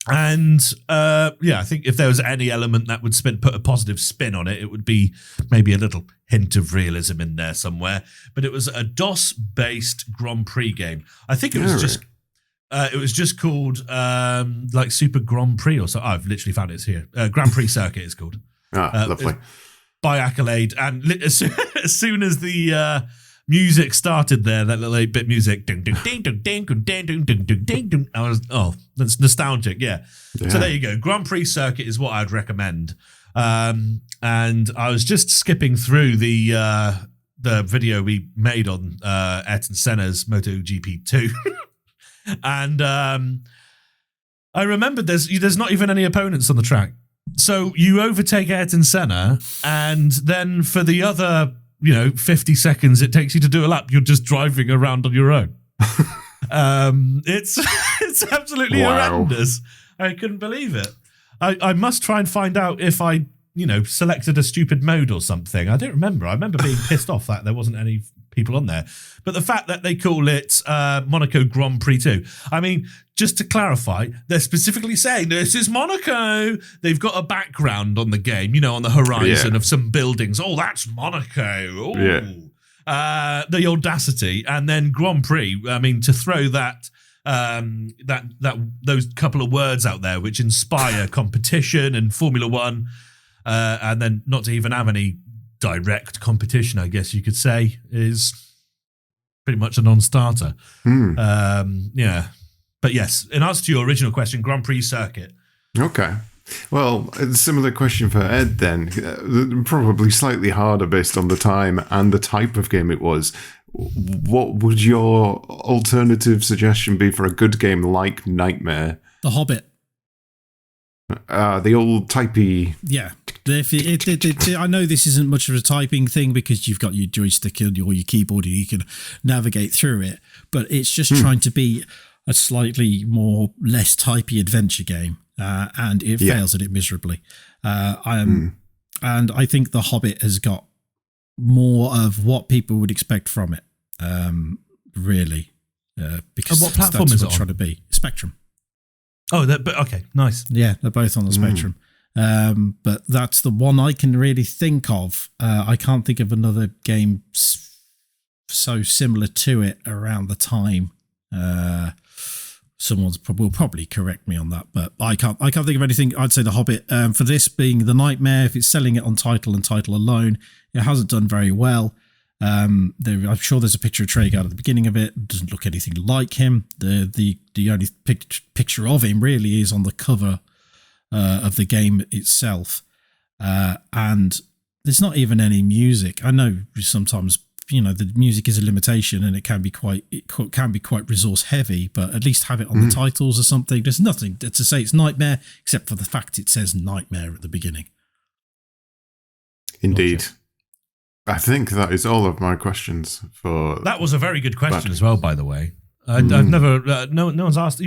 I think if there was any element that would put a positive spin on it, it would be maybe a little hint of realism in there somewhere. But it was a DOS-based Grand Prix game. I think it was just called like Super Grand Prix or something. I've literally found it here. Grand Prix Circuit is called. Lovely. By Accolade. And as soon as the music started there, that little 8-bit music, ding, ding, ding, ding, ding, ding, ding, ding, ding, ding, ding. I was, that's nostalgic, yeah. So there you go. Grand Prix Circuit is what I'd recommend. And I was just skipping through the video we made on Ayrton Senna's MotoGP 2. And I remembered there's not even any opponents on the track. So you overtake Ayrton Senna, and then for the other 50 seconds it takes you to do a lap, you're just driving around on your own. It's absolutely horrendous. I couldn't believe it. I must try and find out if I, selected a stupid mode or something. I don't remember. I remember being pissed off that there wasn't any people on there. But the fact that they call it Monaco Grand Prix 2, I mean, just to clarify, they're specifically saying this is Monaco. They've got a background on the game, on the horizon of some buildings. Oh, that's Monaco. Oh. Yeah. The audacity. And then Grand Prix, I mean, to throw that those couple of words out there which inspire competition and Formula One, and then not to even have any direct competition, I guess you could say, is pretty much a non-starter. Yeah. But yes, in answer to your original question, Grand Prix circuit. Okay. Well, a similar question for Ed then. Probably slightly harder based on the time and the type of game it was. What would your alternative suggestion be for a good game like Nightmare? The Hobbit. The old typey. Yeah. I know this isn't much of a typing thing because you've got your joystick or your keyboard and you can navigate through it, but it's just trying to be a slightly less typey adventure game, and it fails at it miserably. And I think The Hobbit has got more of what people would expect from it, really, because and what platform that's is what it on? Trying to be Spectrum. Oh, okay, nice. Yeah, they're both on the Spectrum. But that's the one I can really think of. I can't think of another game so similar to it around the time. Someone will probably correct me on that, but I can't think of anything. I'd say The Hobbit, for this being the Nightmare, if it's selling it on title and title alone, it hasn't done very well. I'm sure there's a picture of Treyarch at the beginning of it. It doesn't look anything like him. The only picture of him really is on the cover of the game itself, and there's not even any music. I know sometimes the music is a limitation and it can be quite resource heavy, but at least have it on the titles or something. There's nothing to say it's Nightmare except for the fact it says Nightmare at the beginning. Indeed. Gotcha. I think that is all of my questions for. That was a very good question as well, by the way. I've never, no one's asked.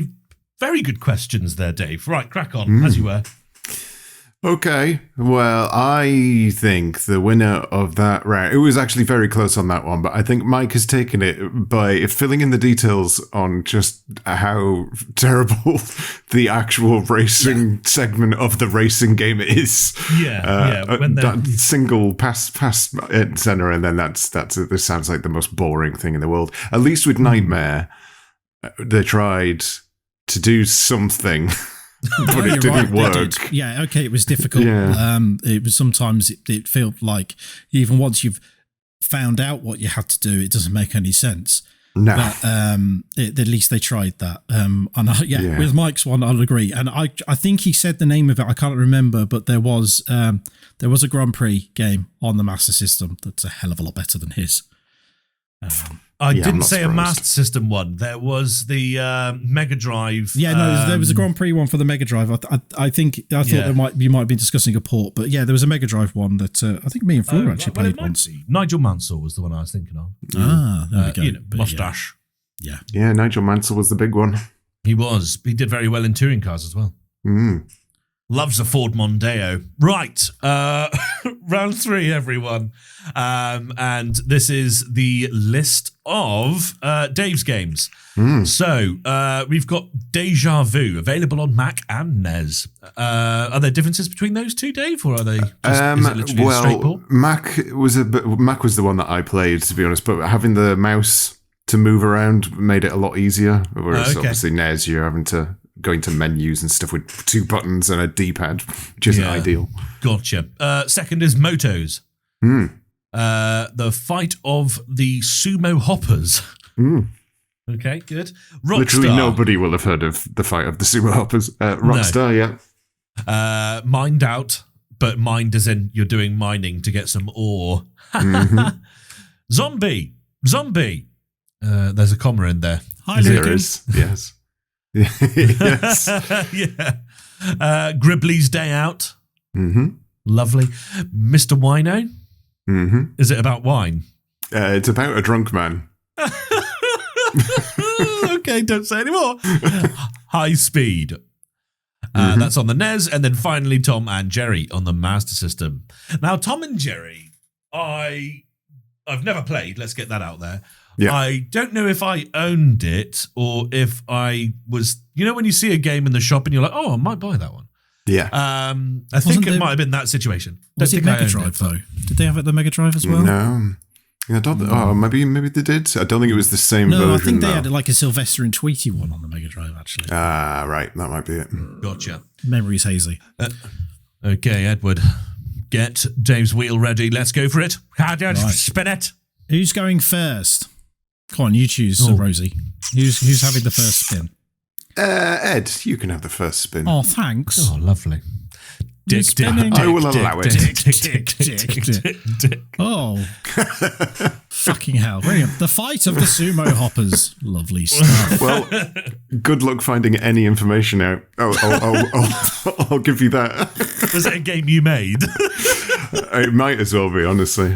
Very good questions there, Dave. Right, crack on, as you were. Okay, well, I think the winner of that round, it was actually very close on that one, but I think Mike has taken it by filling in the details on just how terrible the actual racing segment of the racing game is. When that single pass center, and then this sounds like the most boring thing in the world. At least with Nightmare, they tried to do something. But it didn't work. It was difficult. It was sometimes it felt like even once you've found out what you had to do, it doesn't make any sense. No. But at least they tried that. With Mike's one, I'll agree. And I think he said the name of it. I can't remember, but there was a Grand Prix game on the Master System that's a hell of a lot better than his. I didn't say a Master System one. There was the Mega Drive. There was a Grand Prix one for the Mega Drive. I thought you might have been discussing a port, but there was a Mega Drive one that I think me and Fleur actually played once. Nigel Mansell was the one I was thinking of. There we go. Mustache. Yeah, Nigel Mansell was the big one. He was. He did very well in touring cars as well. Loves a Ford Mondeo. Right. Round 3, everyone. And this is the list of Dave's games. So we've got Deja Vu, available on Mac and NES. Are there differences between those two, Dave? Or are they just, is it literally a straight port? Mac was the one that I played, to be honest, but having the mouse to move around made it a lot easier. Whereas obviously NES, you're having to go into menus and stuff with 2 buttons and a D-pad, which isn't ideal. Gotcha. Second is Motos. The Fight of the Sumo Hoppers. Okay, good. Rockstar. Literally nobody will have heard of the Fight of the Sumo Hoppers. Rockstar, yeah. Mined Out, but mined as in you're doing mining to get some ore. Zombie. There's a comma in there. Hi, there is. Yes. Yes. Gribley's Day Out. Lovely. Mr. Wino. Is it about wine? It's about a drunk man. Okay, don't say any more. High Speed. That's on the NES. And then finally, Tom and Jerry on the Master System. Now, Tom and Jerry, I've never played. Let's get that out there. Yeah. I don't know if I owned it or if I was, when you see a game in the shop and you're like, oh, I might buy that one. Yeah. I think it might have been that situation. Was it Mega Drive, though? Did they have it at the Mega Drive as well? No. I don't. Maybe they did. I don't think it was the same version. No, I think they had like a Sylvester and Tweety one on the Mega Drive, actually. Right. That might be it. Gotcha. Memory's hazy. Okay, Edward. Get Dave's wheel ready. Let's go for it. Spin it. Who's going first? Come on, you choose, Rosie. Who's having the first spin? Ed, you can have the first spin. Oh, thanks. Oh, lovely. Dick. I will allow it. Dick. Oh. Fucking hell. Bring it. The fight of the sumo hoppers. Lovely stuff. Well, good luck finding any information out. I'll give you that. Was it a game you made? It might as well be, honestly.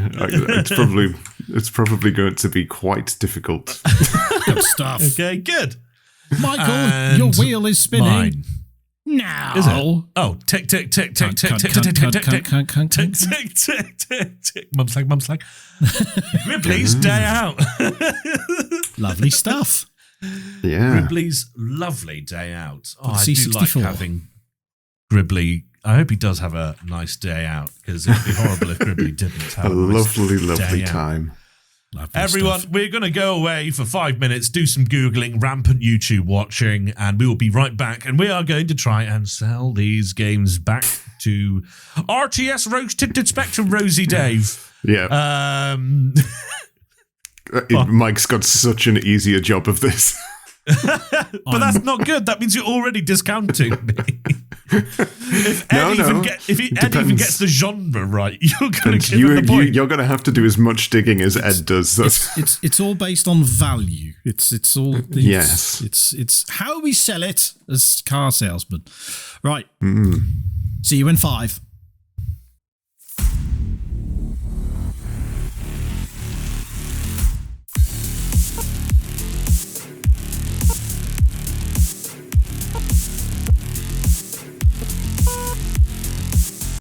It's probably going to be quite difficult. Good stuff. Okay, good. Michael, And your wheel is spinning. Mine. Now. Is it? Oh, tick, tick, tick, tick, tick, tick, tick, tick, tick, tick, tick, tick, tick, tick, tick. Mum slag. Ripley's day out. Lovely stuff. Yeah. Ripley's lovely day out. Oh, I do C64. like having Gribbly. I hope he does have a nice day out, because it'd be horrible if Gribbly didn't have A a nice lovely day out. time. Lovely Everyone, stuff. we're going to go away for 5 minutes, do some Googling, rampant YouTube watching, and we will be right back. And we are going to try and sell these games back to RTS RoseTintedSpectrum, Rosie Dave. Yeah. Mike's got such an easier job of this. But that's not good. That means you're already discounting me. If Ed even gets the genre right, you're going to give him the point. You're going to have to do as much digging as Ed does. It's all based on value. It's all yes. It's how we sell it as car salesmen. Right. See you in 5.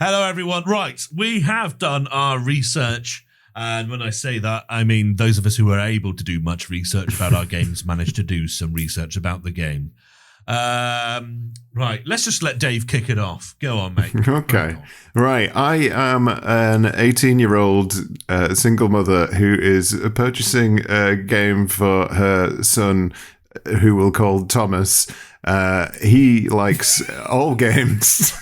Hello, everyone. Right, we have done our research. And when I say that, I mean those of us who are able to do much research about our games managed to do some research about the game. Right, let's just let Dave kick it off. Go on, mate. Okay. Right. I am an 18-year-old single mother who is purchasing a game for her son, who we'll call Thomas. He likes all games.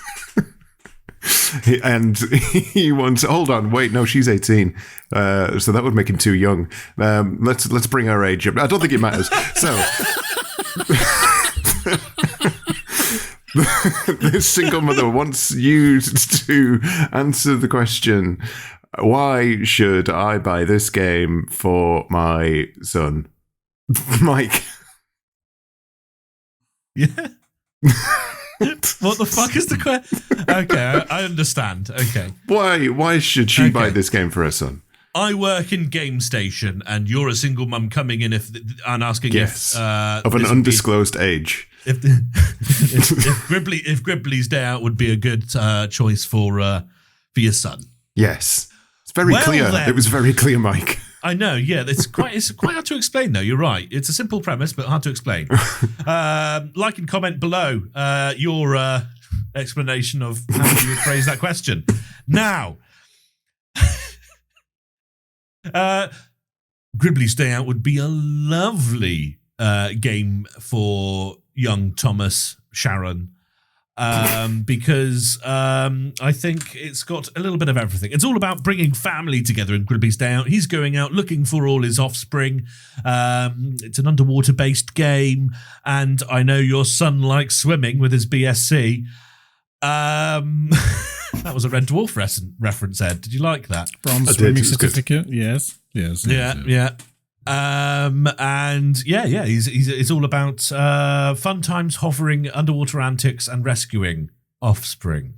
And he wants. Hold on, wait, no, she's 18, so that would make him too young. Let's bring our age up. I don't think it matters. So, this single mother wants you to answer the question: why should I buy this game for my son, Mike? Yeah. What the fuck is the question? Okay, I understand. Okay. Why should she buy this game for her son? I work in Game Station, and you're a single mum coming in and asking yes. if of an undisclosed age. If Gribbly's Day Out would be a good choice for your son. Yes, it's very clear. Then, it was very clear, Mike. I know, yeah. It's quite hard to explain, though. You're right. It's a simple premise, but hard to explain. Like and comment below your explanation of how you would phrase that question. Now, Gribbly's Day Out would be a lovely game for young Thomas, Sharon, because I think it's got a little bit of everything. It's all about bringing family together in Gribbly's Day Out. He's going out looking for all his offspring. It's an underwater-based game, and I know your son likes swimming with his BSc. That was a Red Dwarf reference, Ed. Did you like that? Bronze swimming certificate. Yes. Yeah. And he's all about fun times, hovering, underwater antics, and rescuing offspring.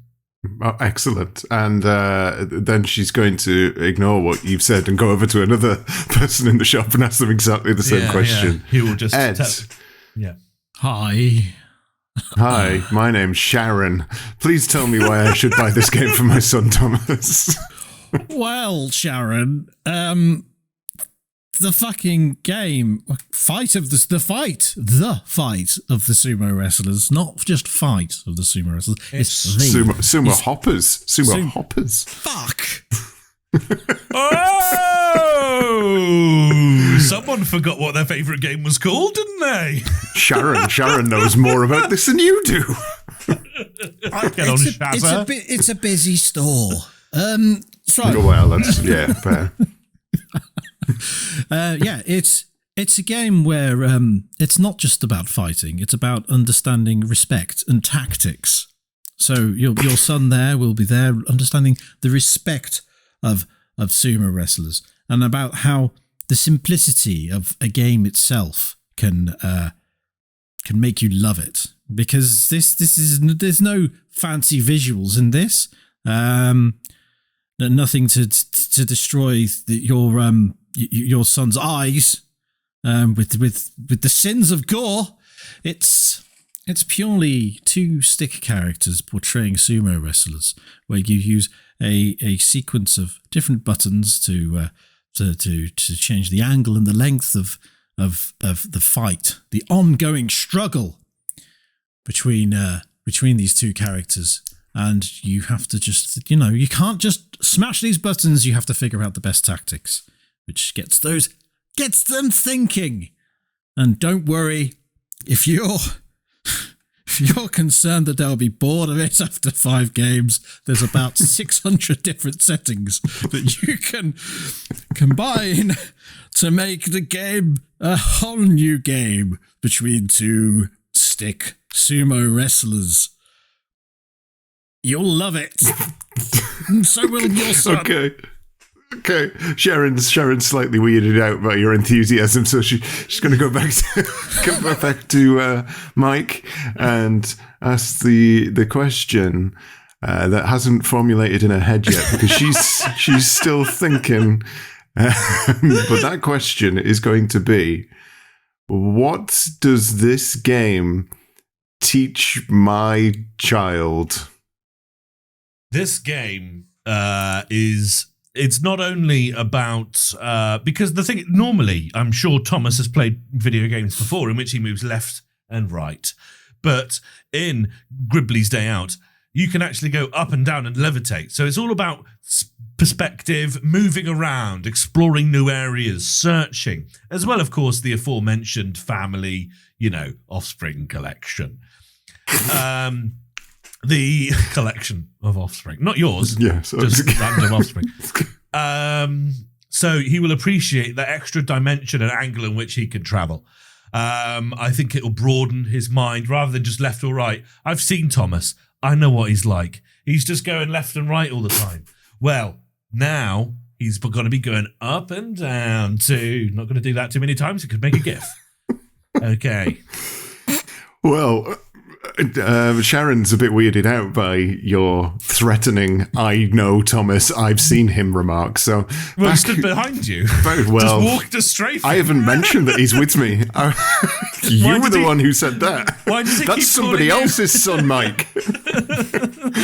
Oh, excellent. And then she's going to ignore what you've said and go over to another person in the shop and ask them exactly the same question. He will just Ed. Hi. Hi, my name's Sharon. Please tell me why I should buy this game for my son Thomas. Well, Sharon, the fucking game, the fight of the sumo wrestlers, not just fight of the sumo wrestlers. It's the Sumo hoppers. Sumo hoppers. Fuck. Oh, someone forgot what their favourite game was called, didn't they? Sharon knows more about this than you do. I get on Shazza. It's a busy store. So Well, that's fair. It's a game where it's not just about fighting; it's about understanding respect and tactics. So your son there will be there understanding the respect of sumo wrestlers and about how the simplicity of a game itself can make you love it, because there's no fancy visuals in this. Nothing to destroy your son's eyes with the sins of gore. It's purely two stick characters portraying sumo wrestlers, where you use a sequence of different buttons to change the angle and the length of the fight, the ongoing struggle between these two characters. And you have to just, you can't just smash these buttons. You have to figure out the best tactics, which gets them thinking. And don't worry, if you're concerned that they'll be bored of it after 5 games, there's about 600 different settings that you can combine to make the game a whole new game between two stick sumo wrestlers. You'll love it. So will your son. Okay. Sharon's slightly weirded out by your enthusiasm, so she's going to go back to Mike and ask the question that hasn't formulated in her head yet, because she's still thinking. But that question is going to be: what does this game teach my child? This game it's not only about because the thing normally, I'm sure Thomas has played video games before in which he moves left and right, but in Gribbly's Day Out you can actually go up and down and levitate. So it's all about perspective, moving around, exploring new areas, searching, as well, of course, the aforementioned family, offspring collection. The collection of offspring, not yours. Yes, just random offspring. So he will appreciate the extra dimension and angle in which he can travel. I think it will broaden his mind rather than just left or right. I've seen Thomas. I know what he's like. He's just going left and right all the time. Well, now he's going to be going up and down too. Not going to do that too many times. It could make a GIF. Okay. Well, Sharon's a bit weirded out by your threatening, I know Thomas, I've seen him remark. So he stood behind you. Well, just walked a strafe. I haven't mentioned that he's with me. You were the one who said that. Why does he That's keep somebody else's son, Mike.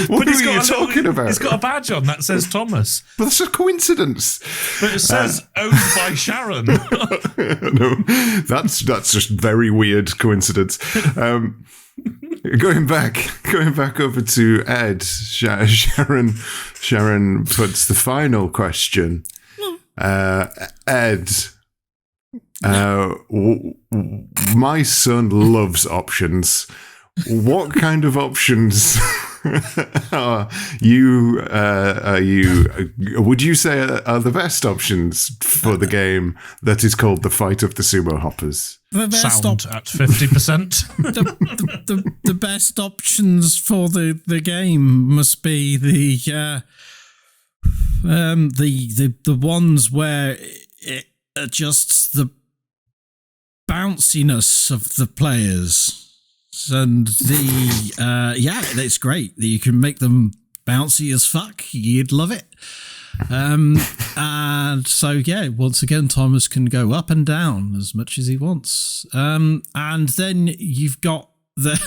What are you talking about? He's got a badge on that says Thomas. But that's a coincidence. But it says owned by Sharon. No, that's just very weird coincidence. Going back over to Ed, Sharon puts the final question. Ed, my son loves options. What kind of options would you say are the best options for the game that is called The Fight of the Sumo Hoppers? The best Sound at 50%. the best options for the game must be the ones where it adjusts the bounciness of the players. And it's great that you can make them bouncy as fuck. You'd love it. And so, once again, Thomas can go up and down as much as he wants. And then you've got Fuck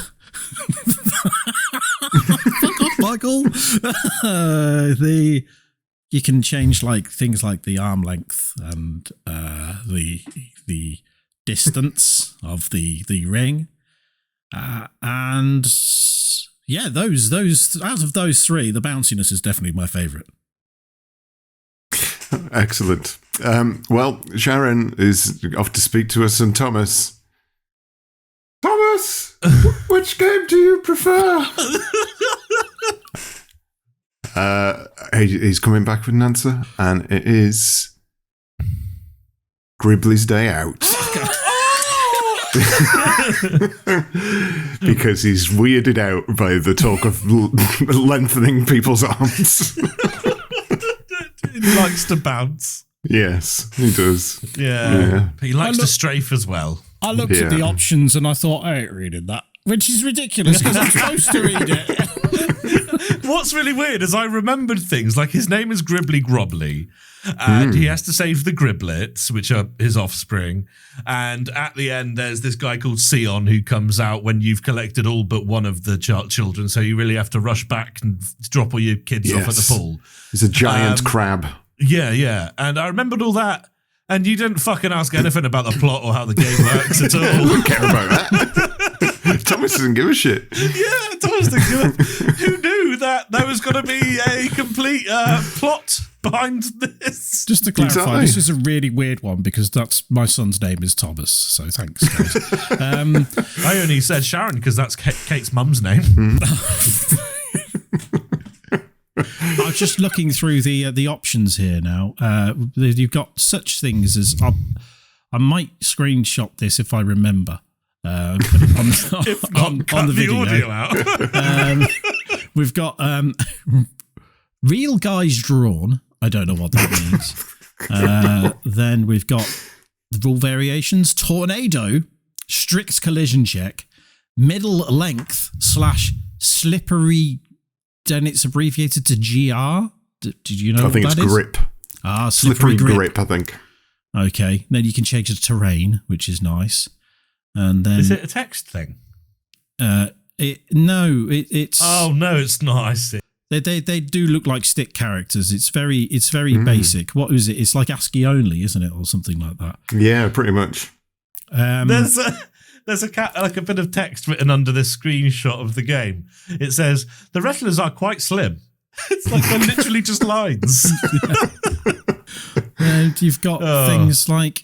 off, Michael. You can change like things like the arm length and the distance of the ring, and yeah, those out of those three, the bounciness is definitely my favourite. Excellent. Well, Sharon is off to speak to us, and Thomas. Thomas, which game do you prefer? He's coming back with an answer, and it is Gribbly's Day Out. Because he's weirded out by the talk of lengthening people's arms. He likes to bounce. Yes, he does. Yeah. He likes to strafe as well. I looked at the options and I thought, I ain't reading that, which is ridiculous because I'm supposed to read it. What's really weird is I remembered things like his name is Gribbly Grobbly, and he has to save the Griblets, which are his offspring. And at the end, there's this guy called Sion who comes out when you've collected all but one of the children. So you really have to rush back and drop all your kids off at the pool. He's a giant crab. Yeah. And I remembered all that. And you didn't fucking ask anything about the plot or how the game works at all. I don't care about that. Thomas doesn't give a shit. Yeah, Thomas didn't give a... Who knew that there was going to be a complete plot behind this? Just to clarify, this is a really weird one because that's my son's name is Thomas. So thanks, guys. I only said Sharon because that's Kate's mum's name. I was just looking through the options here now. You've got such things as I might screenshot this if I remember. Put it if not, cut on the video. Audio out. We've got real guys drawn. I don't know what that means. Then we've got the rule variations: tornado, strict collision check, middle length / slippery. Then it's abbreviated to GR. Did you know? I think it's grip. Slippery grip. I think. Okay, then you can change the terrain, which is nice. And then is it a text thing? It's. Oh no, it's not. I see. They do look like stick characters. It's very basic. What is it? It's like ASCII only, isn't it, or something like that? Yeah, pretty much. There's a bit of text written under this screenshot of the game. It says the wrestlers are quite slim. It's like they're literally just lines. And you've got things like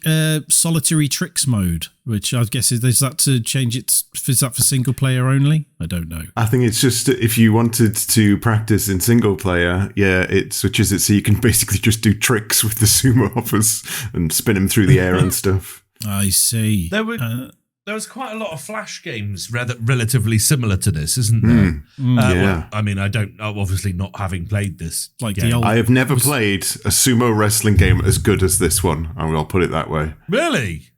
solitary tricks mode, which I guess is that to change it? Is that for single player only? I don't know. I think it's just if you wanted to practice in single player, it switches it so you can basically just do tricks with the sumo hoppers and spin them through the air and stuff. I see. There was quite a lot of Flash games relatively similar to this, isn't there? Well, I mean, obviously not having played this. Like game. I have never played a sumo wrestling game as good as this one. I'll put it that way. Really?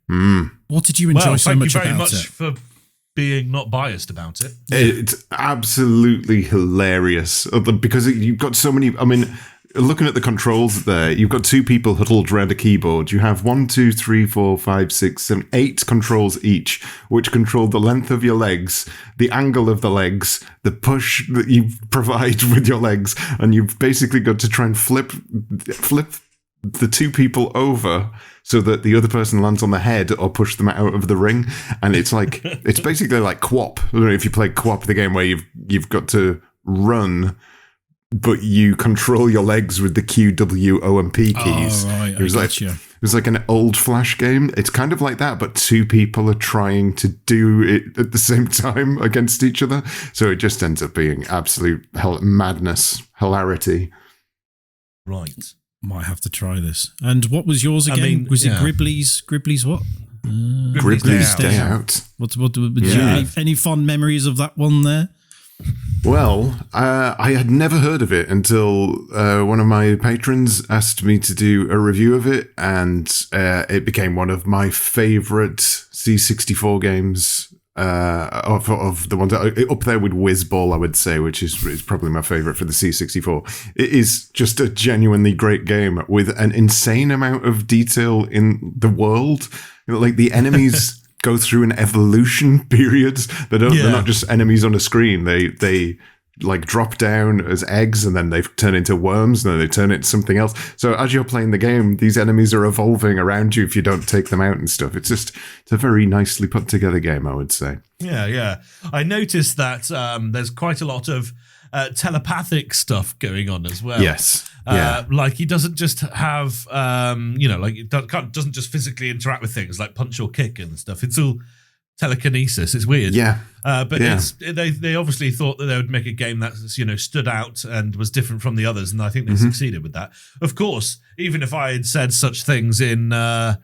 What did you enjoy so much about it? Thank you very much for being not biased about it. It's absolutely hilarious because you've got so many. I mean, looking at the controls there, you've got two people huddled around a keyboard. You have 1, 2, 3, 4, 5, 6, 7, 8 controls each, which control the length of your legs, the angle of the legs, the push that you provide with your legs, and you've basically got to try and flip the two people over so that the other person lands on the head or push them out of the ring. And it's like it's basically like QWOP. I don't know if you play QWOP, the game where you've got to run, but you control your legs with the Q, W, O, and P keys. Oh, right. It was like an old Flash game. It's kind of like that, but two people are trying to do it at the same time against each other. So it just ends up being absolute madness, hilarity. Right. Might have to try this. And what was yours again? Was it Gribbly's what? Gribbly's Day Out. What did you have any fond memories of that one there? Well, I had never heard of it until one of my patrons asked me to do a review of it, and it became one of my favourite C64 games of the ones up there with Whizball, I would say, which is probably my favourite for the C64. It is just a genuinely great game with an insane amount of detail in the world. Like the enemies go through an evolution period. They're not just enemies on a screen. They like drop down as eggs, and then they turn into worms, and then they turn into something else. So as you're playing the game, these enemies are evolving around you if you don't take them out and stuff. It's a very nicely put together game, I would say. Yeah. I noticed that there's quite a lot of telepathic stuff going on as well. Yes. Yeah. Like he doesn't just have, like it doesn't just physically interact with things like punch or kick and stuff. It's all telekinesis. It's weird. Yeah. But they obviously thought that they would make a game that stood out and was different from the others, and I think they succeeded with that. Of course, even if I had said such things in the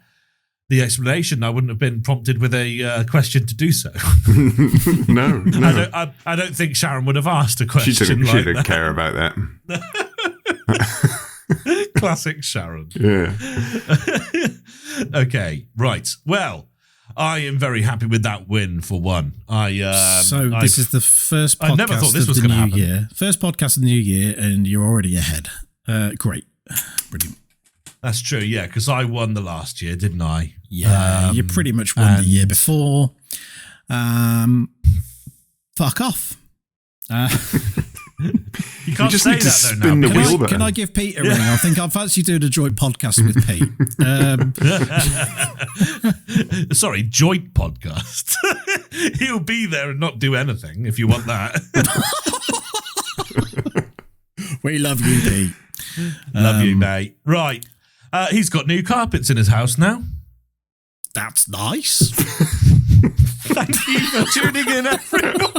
explanation, I wouldn't have been prompted with a question to do so. No. I don't think Sharon would have asked a question. She didn't care about that. Classic Sharon. Yeah. Okay, right. Well, I am very happy with that win for one. This is the first podcast I never thought this of was the going to new happen. year. First podcast of the new year, and you're already ahead. Great. Brilliant. That's true, yeah, because I won the last year, didn't I? Yeah, you pretty much won the year before. Fuck off. You can't just say need to that though spin now. the wheel button. Can I give Pete a ring? I think I fancy doing a joint podcast with Pete. Sorry, joint podcast. He'll be there and not do anything if you want that. We love you, Pete. Love you, mate. Right. He's got new carpets in his house now. That's nice. Thank you for tuning in, everyone.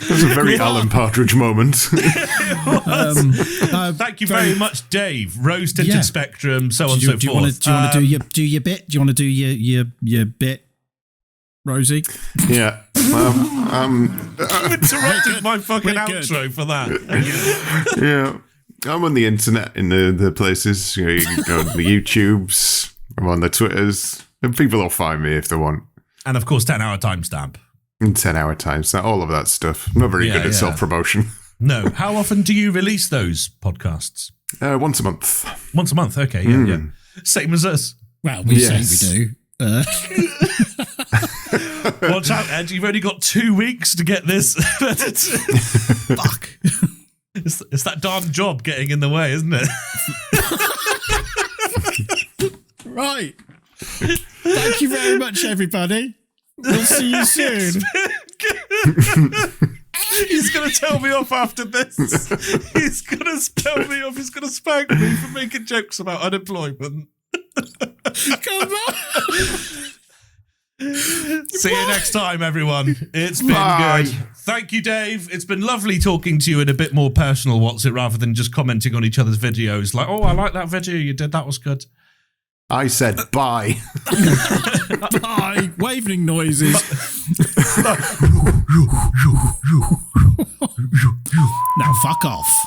That's a very Alan Partridge moment. Thank you very much, Dave. Rose Tinted Spectrum, so on and so forth. Do you want to do your bit? Do you want to do your bit, Rosie? Yeah. You interrupted my fucking outro for that. Yeah. I'm on the internet in the places. You can go on the YouTubes. I'm on the Twitters. And people will find me if they want. And of course, 10-hour timestamp. 10-hour times, all of that stuff. I'm not very good at self-promotion. No. How often do you release those podcasts? Once a month. Once a month, okay. Yeah. Same as us. Well, we say we do. Watch out, Ed. You've only got 2 weeks to get this. Fuck. It's that darn job getting in the way, isn't it? Right. Thank you very much, everybody. We'll see you soon. He's going to tell me off after this. He's going to tell me off. He's going to spank me for making jokes about unemployment. Come on. See you next time, everyone. It's been good. Thank you, Dave. It's been lovely talking to you in a bit more personal, what's it, rather than just commenting on each other's videos. Like, oh, I like that video you did. That was good. I said bye. Bye. Waving noises. Now fuck off.